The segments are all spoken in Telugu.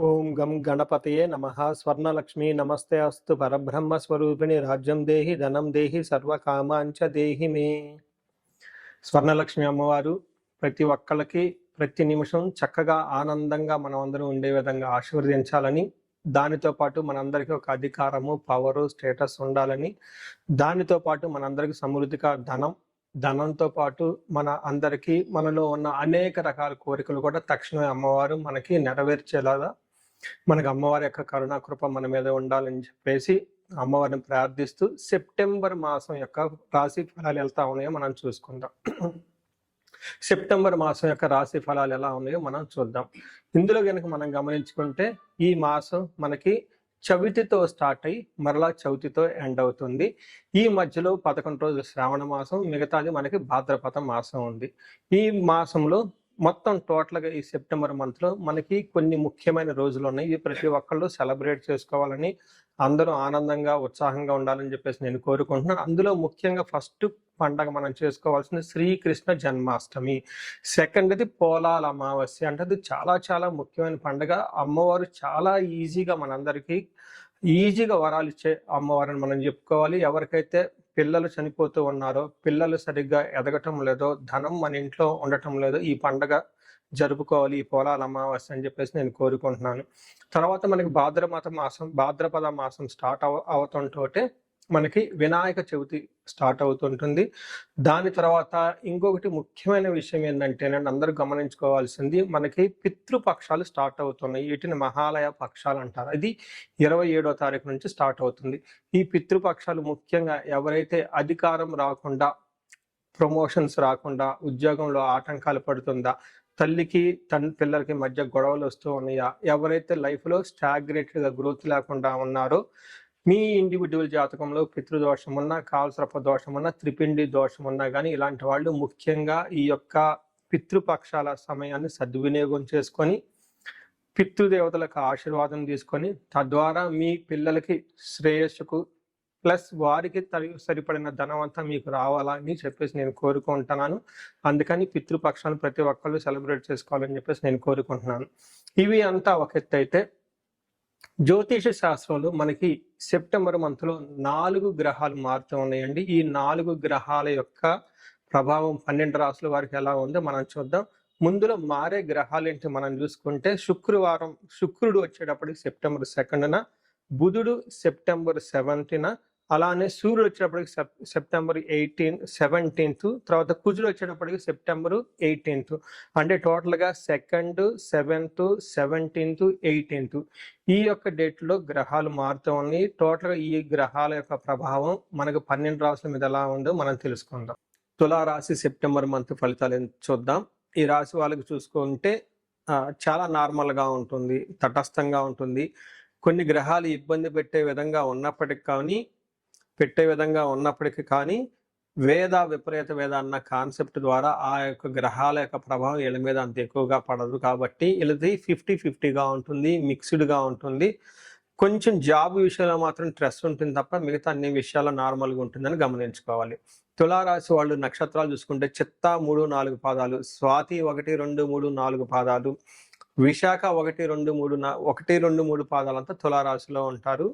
ఓం గం గణపతయే నమః. స్వర్ణలక్ష్మీ నమస్తే అస్తు. పరబ్రహ్మ స్వరూపిణి రాజ్యం దేహి ధనం దేహి సర్వకామాంచ దేహి మే. స్వర్ణలక్ష్మి అమ్మవారు ప్రతి ఒక్కళ్ళకి ప్రతి నిమిషం చక్కగా ఆనందంగా మనం అందరం ఉండే విధంగా ఆశీర్వదించాలని, దానితో పాటు మనందరికీ ఒక అధికారము, పవరు, స్టేటస్ ఉండాలని, దానితో పాటు మనందరికి సమృద్ధిగా ధనంతో పాటు మన అందరికీ మనలో ఉన్న అనేక రకాల కోరికలు కూడా తక్షణమే అమ్మవారు మనకి నెరవేర్చేలాగా మనకు అమ్మవారి యొక్క కరుణాకృప మన మీద ఉండాలని చెప్పేసి అమ్మవారిని ప్రార్థిస్తూ సెప్టెంబర్ మాసం యొక్క రాశి ఫలాలు ఎలా ఉన్నాయో మనం చూసుకుందాం. సెప్టెంబర్ మాసం యొక్క రాశి ఫలాలు ఎలా ఉన్నాయో మనం చూద్దాం. ఇందులో కనుక మనం గమనించుకుంటే ఈ మాసం మనకి చవితితో స్టార్ట్ అయ్యి మరలా చవితితో ఎండ్ అవుతుంది. ఈ మధ్యలో 11 రోజులు శ్రావణ మాసం, మిగతాది మనకి భాద్రపద మాసం ఉంది. ఈ మాసంలో మొత్తం టోటల్గా ఈ సెప్టెంబర్ మంత్లో మనకి కొన్ని ముఖ్యమైన రోజులు ఉన్నాయి. ఇవి ప్రతి ఒక్కళ్ళు సెలబ్రేట్ చేసుకోవాలని, అందరూ ఆనందంగా ఉత్సాహంగా ఉండాలని చెప్పేసి నేను కోరుకుంటున్నాను. అందులో ముఖ్యంగా ఫస్ట్ పండగ మనం చేసుకోవాల్సింది శ్రీకృష్ణ జన్మాష్టమి. సెకండ్ది పోలాల అమావాస్య. అంటే అది చాలా చాలా ముఖ్యమైన పండుగ. అమ్మవారు చాలా ఈజీగా మనందరికీ ఈజీగా వరాలు ఇచ్చే అమ్మవారిని మనం చెప్పుకోవాలి. ఎవరికైతే పిల్లలు చనిపోతూ ఉన్నారో, పిల్లలు సరిగ్గా ఎదగటం లేదో, ధనం మన ఇంట్లో ఉండటం లేదో, ఈ పండగ జరుపుకోవాలి, ఈ పోలాల అమావాస్య అని చెప్పేసి నేను కోరుకుంటున్నాను. తర్వాత మనకి భాద్రపద మాసం స్టార్ట్ అవుతుంటే మనకి వినాయక చవితి స్టార్ట్ అవుతుంటుంది. దాని తర్వాత ఇంకొకటి ముఖ్యమైన విషయం ఏంటంటే అందరూ గమనించుకోవాల్సింది, మనకి పితృపక్షాలు స్టార్ట్ అవుతున్నాయి. వీటిని మహాలయ పక్షాలు అంటారు. ఇది 27వ తారీఖు నుంచి స్టార్ట్ అవుతుంది. ఈ పితృపక్షాలు ముఖ్యంగా ఎవరైతే అధికారం రాకుండా, ప్రమోషన్స్ రాకుండా, ఉద్యోగంలో ఆటంకాలు పడుతుందా, తల్లికి పిల్లలకి మధ్య గొడవలు వస్తూ ఉన్నాయా, ఎవరైతే లైఫ్లో స్టాగ్నేటెడ్గా గ్రోత్ లేకుండా ఉన్నారో, మీ ఇండివిజువల్ జాతకంలో పితృదోషం ఉన్నా, కాలసర్ప దోషం ఉన్నా, త్రిపిండి దోషం ఉన్నా కానీ ఇలాంటి వాళ్ళు ముఖ్యంగా ఈ యొక్క పితృపక్షాల సమయాన్ని సద్వినియోగం చేసుకొని పితృదేవతలకు ఆశీర్వాదం తీసుకొని తద్వారా మీ పిల్లలకి శ్రేయస్సుకు ప్లస్ వారికి సరిపడిన ధనం అంతా మీకు రావాలని చెప్పేసి నేను కోరుకుంటున్నాను. అందుకని పితృపక్షాలను ప్రతి ఒక్కళ్ళు సెలబ్రేట్ చేసుకోవాలని చెప్పేసి నేను కోరుకుంటున్నాను. ఇవి అంతా ఒక ఎత్తు అయితే, జ్యోతిష శాస్త్రంలో మనకి సెప్టెంబర్ మంత్లో 4 గ్రహాలు మారుతూ ఉన్నాయండి. ఈ 4 గ్రహాల యొక్క ప్రభావం 12 రాసుల వారికి ఎలా ఉందో మనం చూద్దాం. ముందులో మారే గ్రహాలు ఏంటి మనం చూసుకుంటే, శుక్రుడు వచ్చేటప్పటికి సెప్టెంబర్ 2న, బుధుడు సెప్టెంబర్ 7న, అలానే సూర్యుడు వచ్చేటప్పటికి సెప్టెంబర్ 17th, తర్వాత కుజుడు వచ్చేటప్పటికి సెప్టెంబర్ 18th. అంటే టోటల్గా 2nd, 7th, 17th, 18th ఈ యొక్క డేట్లో గ్రహాలు మారుతూ ఉన్నాయి. టోటల్గా ఈ గ్రహాల యొక్క ప్రభావం మనకు 12 రాశుల మీద ఎలా ఉందో మనం తెలుసుకుందాం. తులారాశి సెప్టెంబర్ మంత్ ఫలితాలు చూద్దాం. ఈ రాశి వాళ్ళకి చూసుకుంటే చాలా నార్మల్గా ఉంటుంది, తటస్థంగా ఉంటుంది. కొన్ని గ్రహాలు ఇబ్బంది పెట్టే విధంగా ఉన్నప్పటికీ కానీ విపరీత వేద అన్న కాన్సెప్ట్ ద్వారా ఆ యొక్క గ్రహాల యొక్క ప్రభావం వీళ్ళ మీద అంత ఎక్కువగా పడదు. కాబట్టి వీళ్ళది 50-50గా ఉంటుంది, మిక్స్డ్గా ఉంటుంది. కొంచెం జాబ్ విషయంలో మాత్రం స్ట్రెస్ ఉంటుంది తప్ప మిగతా అన్ని విషయాల్లో నార్మల్గా ఉంటుందని గమనించుకోవాలి. తులారాశి వాళ్ళు నక్షత్రాలు చూసుకుంటే చిత్త 3-4 పాదాలు, స్వాతి 1, 2, 3, 4 పాదాలు, విశాఖ 1, 2, 3 పాదాలంతా తులారాశిలో ఉంటారు.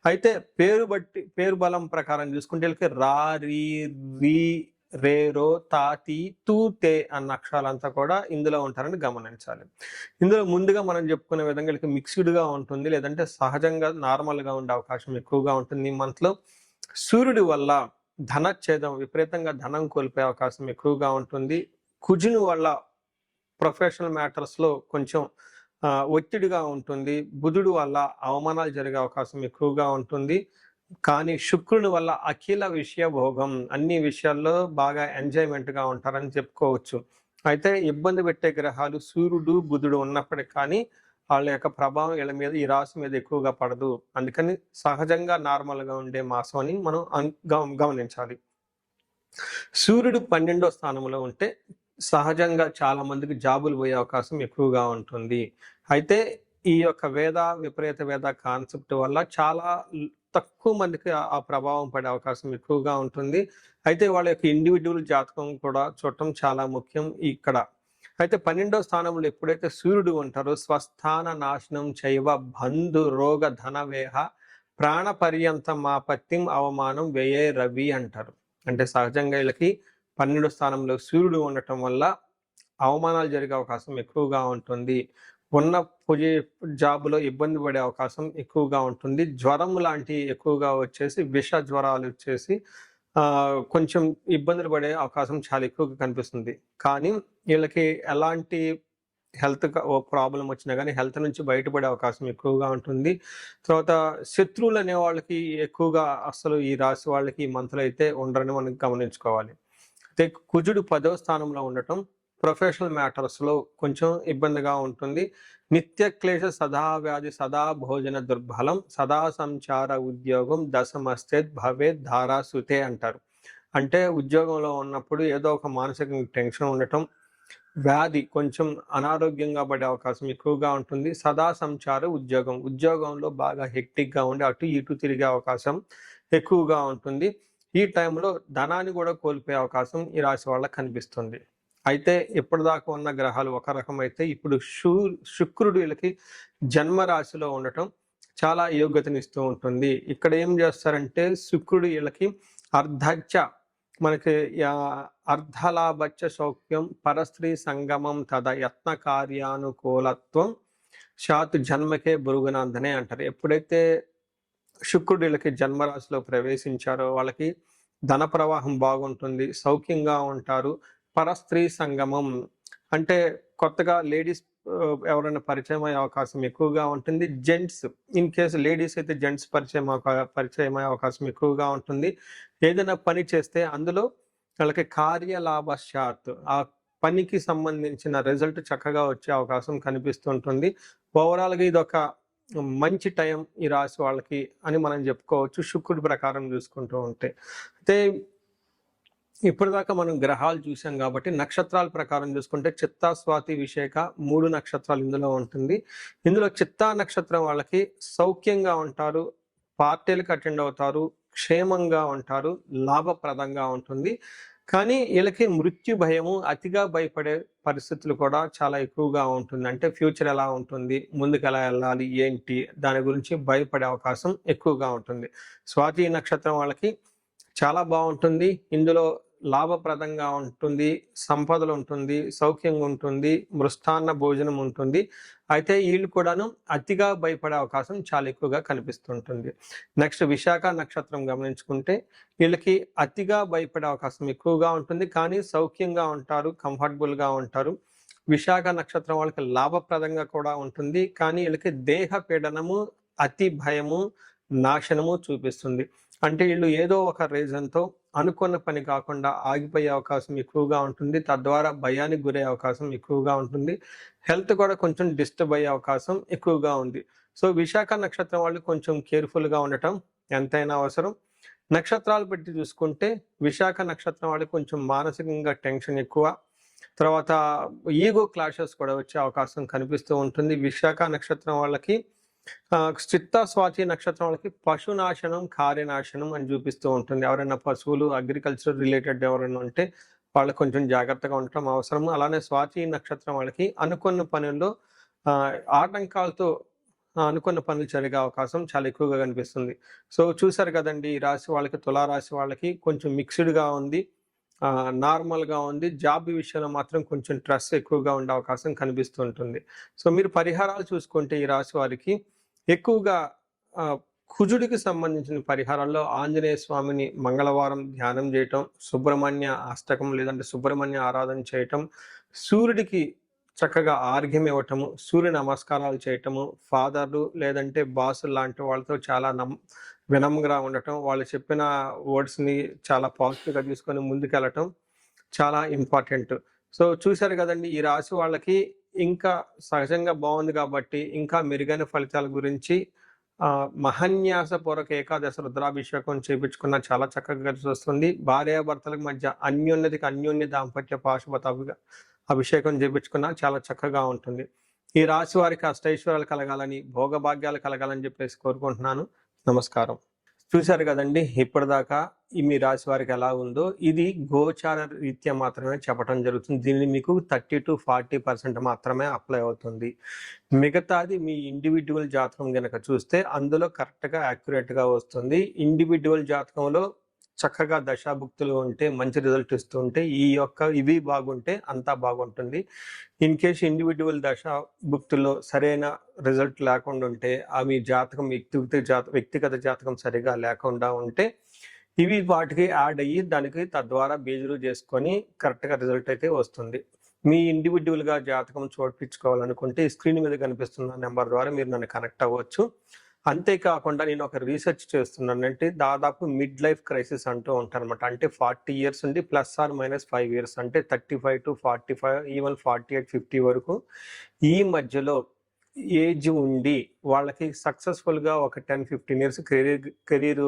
అయితే పేరు బలం ప్రకారం చూసుకుంటే వీళ్ళకి రా, రీ, రీ, రే, రో, తా, తీ, తూ, తే అన్న అక్షరాలంతా కూడా ఇందులో ఉంటారని గమనించాలి. ఇందులో ముందుగా మనం చెప్పుకునే విధంగా వీళ్ళకి మిక్స్డ్గా ఉంటుంది, లేదంటే సహజంగా నార్మల్గా ఉండే అవకాశం ఎక్కువగా ఉంటుంది. ఈ మంత్లో సూర్యుడి వల్ల ధనచ్ఛేదం, విపరీతంగా ధనం కోల్పోయే అవకాశం ఎక్కువగా ఉంటుంది. కుజుని వల్ల ప్రొఫెషనల్ మ్యాటర్స్లో కొంచెం ఒత్తిడిగా ఉంటుంది. బుధుడు వల్ల అవమానాలు జరిగే అవకాశం ఎక్కువగా ఉంటుంది. కానీ శుక్రుని వల్ల అఖిల విషయ భోగం, అన్ని విషయాల్లో బాగా ఎంజాయ్మెంట్గా ఉంటారని చెప్పుకోవచ్చు. అయితే ఇబ్బంది పెట్టే గ్రహాలు సూర్యుడు, బుధుడు ఉన్నప్పటికీ కానీ వాళ్ళ యొక్క ప్రభావం వీళ్ళ మీద, ఈ రాశి మీద ఎక్కువగా పడదు. అందుకని సహజంగా నార్మల్గా ఉండే మాసం అని మనం గమనించాలి. సూర్యుడు 12వ స్థానంలో ఉంటే సహజంగా చాలా మందికి జాబులు పోయే అవకాశం ఎక్కువగా ఉంటుంది. అయితే ఈ యొక్క విపరీత వేద కాన్సెప్ట్ వల్ల చాలా తక్కువ మందికి ఆ ప్రభావం పడే అవకాశం ఎక్కువగా ఉంటుంది. అయితే వాళ్ళ యొక్క ఇండివిజువల్ జాతకం కూడా చూడటం చాలా ముఖ్యం ఇక్కడ. అయితే 12వ స్థానంలో ఎప్పుడైతే సూర్యుడు ఉంటారో స్వస్థాన నాశనం చైవ బంధు రోగ ధనవేహ ప్రాణ పర్యంతం ఆపత్తిం అవమానం వ్యయే రవి అంటారు. అంటే సహజంగా వీళ్ళకి 12వ స్థానంలో సూర్యుడు ఉండటం వల్ల అవమానాలు జరిగే అవకాశం ఎక్కువగా ఉంటుంది. ఉన్న జాబ్లో ఇబ్బంది పడే అవకాశం ఎక్కువగా ఉంటుంది. జ్వరం లాంటివి ఎక్కువగా వచ్చేసి విష జ్వరాలు వచ్చేసి కొంచెం ఇబ్బందులు పడే అవకాశం చాలా ఎక్కువగా కనిపిస్తుంది. కానీ వీళ్ళకి ఎలాంటి హెల్త్ ప్రాబ్లం వచ్చినా కానీ హెల్త్ నుంచి బయటపడే అవకాశం ఎక్కువగా ఉంటుంది. తర్వాత శత్రువులు అనే వాళ్ళకి ఎక్కువగా అసలు ఈ రాశి వాళ్ళకి ఈ మంత్లో అయితే ఉండరని మనం గమనించుకోవాలి. అయితే కుజుడు 10వ స్థానంలో ఉండటం ప్రొఫెషనల్ మ్యాటర్స్లో కొంచెం ఇబ్బందిగా ఉంటుంది. నిత్య క్లేశ సదా వ్యాధి సదా భోజన దుర్బలం సదా సంచార ఉద్యోగం దశమస్తేత్ భవేత్ ధారాసుతే అంటారు. అంటే ఉద్యోగంలో ఉన్నప్పుడు ఏదో ఒక మానసిక టెన్షన్ ఉండటం, వ్యాధి కొంచెం అనారోగ్యంగా పడే అవకాశం ఎక్కువగా ఉంటుంది. సదా సంచార ఉద్యోగంలో బాగా హెక్టిక్గా ఉండి అటు ఇటు తిరిగే అవకాశం ఎక్కువగా ఉంటుంది. ఈ టైంలో ధనాన్ని కూడా కోల్పోయే అవకాశం ఈ రాశి వాళ్ళకి కనిపిస్తుంది. అయితే ఇప్పటిదాకా ఉన్న గ్రహాలు ఒక రకమైతే ఇప్పుడు శుక్రుడు వీళ్ళకి జన్మరాశిలో ఉండటం చాలా యోగ్యతనిస్తూ ఉంటుంది. ఇక్కడ ఏం చేస్తారంటే శుక్రుడు వీళ్ళకి అర్ధచ్చ మనకి అర్ధలాభచ్చ సౌఖ్యం పరస్త్రీ సంగమం తద యత్న కార్యానుకూలత్వం శాతు జన్మకే బురుగునందనే అంటారు. ఎప్పుడైతే శుక్రుడు వీళ్ళకి జన్మరాశిలో ప్రవేశించారో వాళ్ళకి ధన ప్రవాహం బాగుంటుంది, సౌఖ్యంగా ఉంటారు. పరస్త్రీ సంగమం అంటే కొత్తగా లేడీస్ ఎవరైనా పరిచయం అయ్యే అవకాశం ఎక్కువగా ఉంటుంది. జెంట్స్ ఇన్ కేసు లేడీస్ అయితే జెంట్స్ పరిచయం అయ్యే అవకాశం ఎక్కువగా ఉంటుంది. ఏదైనా పని చేస్తే అందులో వాళ్ళకి కార్యలాభశాత్ ఆ పనికి సంబంధించిన రిజల్ట్ చక్కగా వచ్చే అవకాశం కనిపిస్తుంటుంది. ఓవరాల్గా ఇది ఒక మంచి టైం ఈ రాశి వాళ్ళకి అని మనం చెప్పుకోవచ్చు శుక్రుడి ప్రకారం చూసుకుంటూ ఉంటే. అయితే ఇప్పటిదాకా మనం గ్రహాలు చూసాం కాబట్టి నక్షత్రాల ప్రకారం చూసుకుంటే చిత్తా స్వాతి విశాఖ 3 నక్షత్రాలు ఇందులో ఉంటుంది. ఇందులో చిత్తా నక్షత్రం వాళ్ళకి సౌఖ్యంగా ఉంటారు, పార్టీలకు అటెండ్ అవుతారు, క్షేమంగా ఉంటారు, లాభప్రదంగా ఉంటుంది. కానీ వీళ్ళకి మృత్యు భయము, అతిగా భయపడే పరిస్థితులు కూడా చాలా ఎక్కువగా ఉంటుంది. అంటే ఫ్యూచర్ ఎలా ఉంటుంది, ముందుకు ఎలా వెళ్ళాలి, ఏంటి దాని గురించి భయపడే అవకాశం ఎక్కువగా ఉంటుంది. స్వాతి నక్షత్రం వాళ్ళకి చాలా బాగుంటుంది. ఇందులో లాభప్రదంగా ఉంటుంది, సంపదలు ఉంటుంది, సౌఖ్యంగా ఉంటుంది, మృష్టాన్న భోజనం ఉంటుంది. అయితే వీళ్ళు కూడాను అతిగా భయపడే అవకాశం చాలా ఎక్కువగా కనిపిస్తుంటుంది. నెక్స్ట్ విశాఖ నక్షత్రం గమనించుకుంటే వీళ్ళకి అతిగా భయపడే అవకాశం ఎక్కువగా ఉంటుంది, కానీ సౌఖ్యంగా ఉంటారు, కంఫర్టబుల్గా ఉంటారు. విశాఖ నక్షత్రం వాళ్ళకి లాభప్రదంగా కూడా ఉంటుంది, కానీ వీళ్ళకి దేహ పీడనము, అతి భయము, నాశనము చూపిస్తుంది. అంటే వీళ్ళు ఏదో ఒక రీజన్తో అనుకున్న పని కాకుండా ఆగిపోయే అవకాశం ఎక్కువగా ఉంటుంది. తద్వారా భయానికి గురే అవకాశం ఎక్కువగా ఉంటుంది. హెల్త్ కూడా కొంచెం డిస్టర్బ్ అయ్యే అవకాశం ఎక్కువగా ఉంది. సో విశాఖ నక్షత్రం వాళ్ళు కొంచెం కేర్ఫుల్గా ఉండటం ఎంతైనా అవసరం. నక్షత్రాలు పెట్టి చూసుకుంటే విశాఖ నక్షత్రం వాళ్ళకి కొంచెం మానసికంగా టెన్షన్ ఎక్కువ, తర్వాత ఈగో క్లాషెస్ కూడా వచ్చే అవకాశం కనిపిస్తూ ఉంటుంది. విశాఖ నక్షత్రం వాళ్ళకి చిత్తా స్వాతి నక్షత్రం వాళ్ళకి పశునాశనం కార్యనాశనం అని చూపిస్తూ ఉంటుంది. ఎవరైనా పశువులు అగ్రికల్చర్ రిలేటెడ్ ఎవరైనా ఉంటే వాళ్ళకి కొంచెం జాగ్రత్తగా ఉండటం అవసరం. అలానే స్వాతి నక్షత్రం వాళ్ళకి అనుకున్న పనుల్లో ఆటంకాలతో అనుకున్న పనులు జరిగే అవకాశం చాలా ఎక్కువగా కనిపిస్తుంది. సో చూసారు కదండి, ఈ రాశి వాళ్ళకి తులారాశి వాళ్ళకి కొంచెం మిక్స్డ్గా ఉంది, నార్మల్గా ఉంది. జాబ్ విషయంలో మాత్రం కొంచెం స్ట్రెస్ ఎక్కువగా ఉండే అవకాశం కనిపిస్తుంటుంది. సో మీరు పరిహారాలు చూసుకుంటే ఈ రాశి వారికి ఎక్కువగా కుజుడికి సంబంధించిన పరిహారాల్లో ఆంజనేయ స్వామిని మంగళవారం ధ్యానం చేయటం, సుబ్రహ్మణ్య అష్టకం లేదంటే సుబ్రహ్మణ్య ఆరాధన చేయటం, సూర్యుడికి చక్కగా ఆర్ఘ్యం ఇవ్వటము, సూర్య నమస్కారాలు చేయటము, ఫాదర్లు లేదంటే బాసులు లాంటి వాళ్ళతో చాలా వినమ్రంగా ఉండటం, వాళ్ళు చెప్పిన వర్డ్స్ని చాలా పాజిటివ్గా తీసుకొని ముందుకెళ్ళటం చాలా ఇంపార్టెంట్. సో చూశారు కదండి, ఈ రాశి వాళ్ళకి ఇంకా సహజంగా బాగుంది కాబట్టి ఇంకా మెరుగైన ఫలితాల గురించి మహాన్యాసపూర్వక ఏకాదశ రుద్రాభిషేకం చేయించుకున్న చాలా చక్కగా కలిసి వస్తుంది. భార్యాభర్తలకు మధ్య అన్యోన్య దాంపత్య పాశుపత అభిషేకం చేయించుకున్నా చాలా చక్కగా ఉంటుంది. ఈ రాశి వారికి అష్టైశ్వర్యాలు కలగాలని, భోగభాగ్యాలు కలగాలని చెప్పేసి కోరుకుంటున్నాను. నమస్కారం. చూశారు కదండి ఇప్పటిదాకా ఈ మీ రాశి వారికి ఎలా ఉందో. ఇది గోచార రీత్యా మాత్రమే చెప్పడం జరుగుతుంది. దీనిని మీకు 30-40% మాత్రమే అప్లై అవుతుంది. మిగతాది మీ ఇండివిడ్యువల్ జాతకం గనక చూస్తే అందులో కరెక్ట్గా యాక్యురేట్గా వస్తుంది. ఇండివిడ్యువల్ జాతకంలో చక్కగా దశాభుక్తులు ఉంటే మంచి రిజల్ట్ ఇస్తూ ఉంటే ఇవి బాగుంటే అంతా బాగుంటుంది. ఇన్ కేస్ ఇండివిడ్యువల్ దశాభుక్తుల్లో సరైన రిజల్ట్ లేకుండా ఉంటే మీ జాతకం వ్యక్తిగత జాతకం సరిగా లేకుండా ఉంటే ఇవి వాటికి యాడ్ అయ్యి దానికి తద్వారా బేజులు చేసుకొని కరెక్ట్గా రిజల్ట్ అయితే వస్తుంది. మీ ఇండివిడ్యువల్గా జాతకం చూపించుకోవాలనుకుంటే స్క్రీన్ మీద కనిపిస్తున్న నెంబర్ ద్వారా మీరు నన్ను కనెక్ట్ అవ్వచ్చు. అంతేకాకుండా నేను ఒక రీసెర్చ్ చేస్తున్నాను. అంటే దాదాపు మిడ్ లైఫ్ క్రైసిస్ అంటూ ఉంటారు అనమాట. అంటే 40 years నుండి +or-5 years, అంటే 35 to 45, ఈవెన్ 48-50 వరకు ఈ మధ్యలో ఏజ్ ఉండి వాళ్ళకి సక్సెస్ఫుల్గా ఒక 10-15 years కెరీర్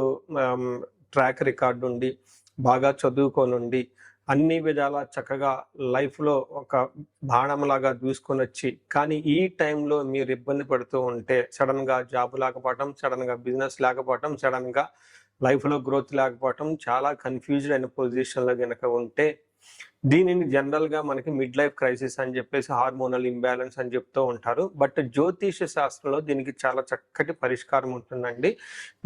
ట్రాక్ రికార్డు ఉండి బాగా చదువుకొని ఉండి అన్ని విధాలా చక్కగా లైఫ్లో ఒక బాణంలాగా దూసుకొని వచ్చి, కానీ ఈ టైంలో మీరు ఇబ్బంది పడుతూ ఉంటే సడన్గా జాబ్ లేకపోవటం, సడన్గా బిజినెస్ లేకపోవటం, సడన్గా లైఫ్లో గ్రోత్ లేకపోవటం, చాలా కన్ఫ్యూజ్డ్ అయిన పొజిషన్లో కనుక ఉంటే దీనిని జనరల్గా మనకి మిడ్ లైఫ్ క్రైసిస్ అని చెప్పేసి హార్మోనల్ ఇంబ్యాలెన్స్ అని చెప్తూ ఉంటారు. బట్ జ్యోతిష శాస్త్రంలో దీనికి చాలా చక్కటి పరిష్కారం ఉంటుందండి.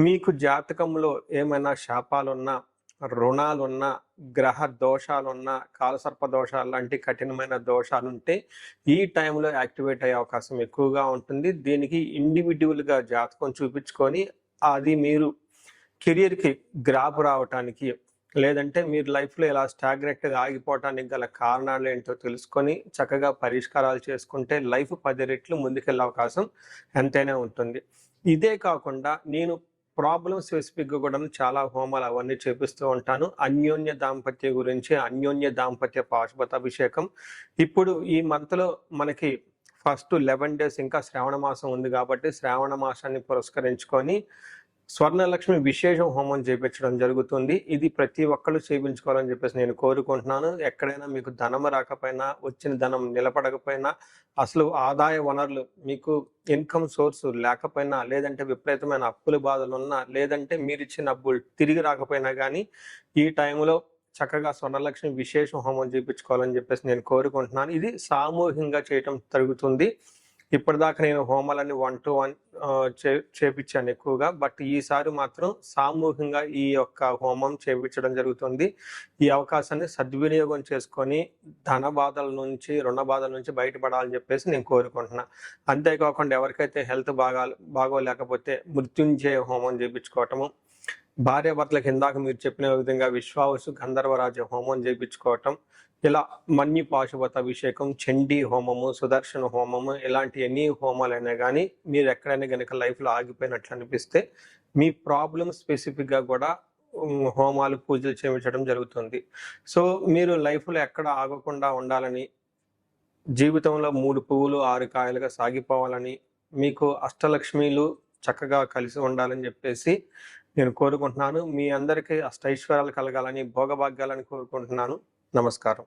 మీకు జాతకంలో ఏమైనా శాపాలున్నా, రుణాలున్నా, గ్రహ దోషాలున్నా, కాలసర్ప దోషాలు లాంటి కఠినమైన దోషాలుంటే ఈ టైంలో యాక్టివేట్ అయ్యే అవకాశం ఎక్కువగా ఉంటుంది. దీనికి ఇండివిడ్యువల్గా జాతకం చూపించుకొని అది మీరు కెరియర్కి గ్రాప్ రావటానికి, లేదంటే మీరు లైఫ్లో ఇలా స్టాగ్నెట్గా ఆగిపోవటానికి గల కారణాలు ఏంటో తెలుసుకొని చక్కగా పరిష్కారాలు చేసుకుంటే లైఫ్ 10 రెట్లు ముందుకెళ్ళే అవకాశం ఎంతైనా ఉంటుంది. ఇదే కాకుండా నేను ప్రాబ్లమ్ స్పెసిఫిక్గా కూడా చాలా హోమాలు అవన్నీ చేపిస్తూ ఉంటాను. అన్యోన్య దాంపత్య గురించి, అన్యోన్య దాంపత్య పాశుపతాభిషేకం. ఇప్పుడు ఈ మంత్లో మనకి ఫస్ట్ 11 days ఇంకా శ్రావణ మాసం ఉంది కాబట్టి శ్రావణ మాసాన్ని పురస్కరించుకొని స్వర్ణలక్ష్మి విశేషం హోమం చేయించడం జరుగుతుంది. ఇది ప్రతి ఒక్కళ్ళు చేయించుకోవాలని చెప్పేసి నేను కోరుకుంటున్నాను. ఎక్కడైనా మీకు ధనం రాకపోయినా, వచ్చిన ధనం నిలబడకపోయినా, అసలు ఆదాయ వనరులు మీకు ఇన్కమ్ సోర్స్ లేకపోయినా, లేదంటే విపరీతమైన అప్పుల బాధలు ఉన్నా, లేదంటే మీరు ఇచ్చిన అప్పులు తిరిగి రాకపోయినా కానీ ఈ టైంలో చక్కగా స్వర్ణలక్ష్మి విశేష హోమం చేయించుకోవాలని చెప్పేసి నేను కోరుకుంటున్నాను. ఇది సామూహికంగా చేయటం జరుగుతుంది. ఇప్పటిదాకా నేను హోమాలన్నీ 1-to-1 చేపించాను ఎక్కువగా. బట్ ఈసారి మాత్రం సామూహికంగా ఈ యొక్క హోమం చేపించడం జరుగుతుంది. ఈ అవకాశాన్ని సద్వినియోగం చేసుకొని ధన బాధల నుంచి, రుణ బాధల నుంచి బయటపడాలని చెప్పేసి నేను కోరుకుంటున్నా. అంతేకాకుండా ఎవరికైతే హెల్త్ బాగోలేకపోతే మృత్యుంజయ హోమం చేయించుకోవటము, భార్యాభర్తలకు ఇందాక మీరు చెప్పిన విధంగా విశ్వావసు గంధర్వరాజ హోమం చేయించుకోవటం, ఇలా మన్యు పాశుపతాభిషేకం, చండీ హోమము, సుదర్శన హోమము, ఇలాంటి ఎన్ని హోమాలైనా కానీ మీరు ఎక్కడైనా కనుక లైఫ్లో ఆగిపోయినట్లు అనిపిస్తే మీ ప్రాబ్లమ్ స్పెసిఫిక్గా కూడా హోమాలు, పూజలు చేయించడం జరుగుతుంది. సో మీరు లైఫ్లో ఎక్కడ ఆగకుండా ఉండాలని, జీవితంలో 3 పువ్వులు 6 కాయలుగా సాగిపోవాలని, మీకు అష్టలక్ష్మీలు చక్కగా కలిసి ఉండాలని చెప్పేసి నేను కోరుకుంటున్నాను. మీ అందరికీ అష్టైశ్వర్యాలు కలగాలని, భోగభాగ్యాలని కోరుకుంటున్నాను. నమస్కారం.